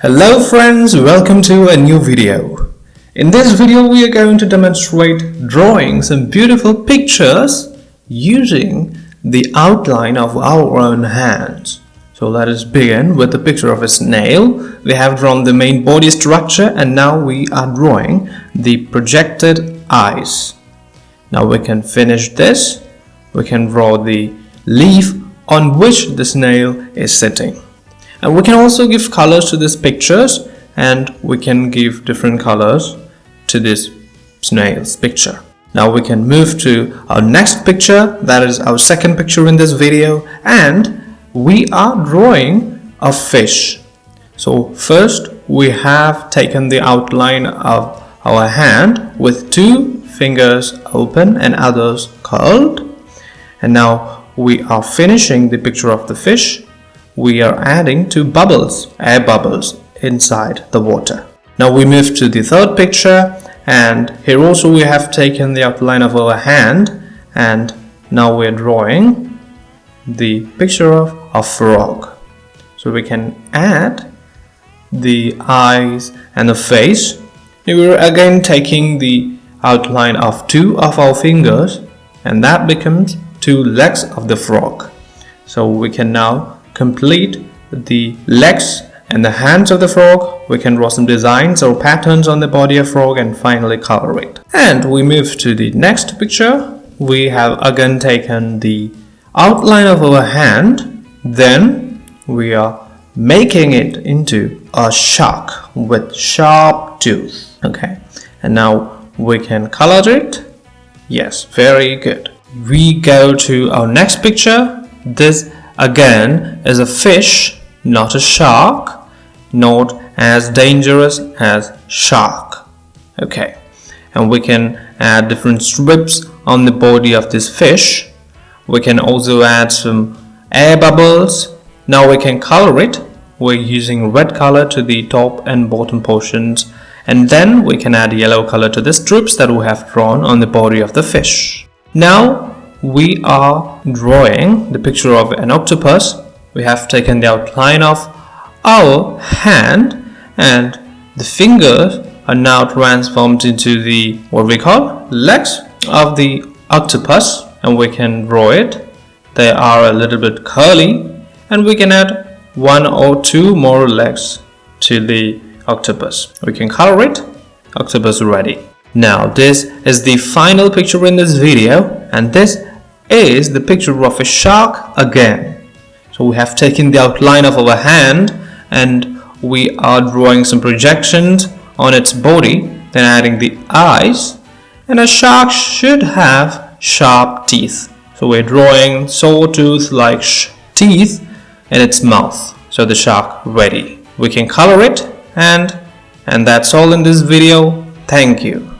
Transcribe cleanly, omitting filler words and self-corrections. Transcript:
Hello friends, welcome to a new video. In this video we are going to demonstrate drawing some beautiful pictures using the outline of our own hands. So let us begin with the picture of a snail. We have drawn the main body structure and now we are drawing the projected eyes. Now we can finish this. We can draw the leaf on which the snail is sitting. And we can also give colors to these pictures and we can give different colors to this snail's picture. Now we can move to our next picture, that is our second picture in this video, and we are drawing a fish. So first we have taken the outline of our hand with two fingers open and others curled, and now we are finishing the picture of the fish. We are adding two bubbles, air bubbles inside the water. Now we move to the third picture, and here also we have taken the outline of our hand and now we're drawing the picture of a frog. So we can add the eyes and the face. We're again taking the outline of two of our fingers and that becomes two legs of the frog. So we can now complete the legs and the hands of the frog. We can draw some designs or patterns on the body of frog and finally color it. And we move to the next picture. We have again taken the outline of our hand, then we are making it into a shark with sharp tooth. Okay, and now we can color it. Yes, very good. We go to our next picture. This again is a fish, not a shark, not as dangerous as shark. Okay, and we can add different strips on the body of this fish. We can also add some air bubbles. Now we can color it. We're using red color to the top and bottom portions, and then we can add yellow color to the strips that we have drawn on the body of the fish. Now we are drawing the picture of an octopus. We have taken the outline of our hand and the fingers are now transformed into the what we call legs of the octopus, and we can draw it. They are a little bit curly and we can add one or two more legs to the octopus. We can color it. Octopus ready. Now this is the final picture in this video, and this is the picture of a shark again. So we have taken the outline of our hand and we are drawing some projections on its body, then adding the eyes, and a shark should have sharp teeth. So we're drawing sawtooth like teeth in its mouth. So the shark ready. We can color it, and that's all in this video. Thank you.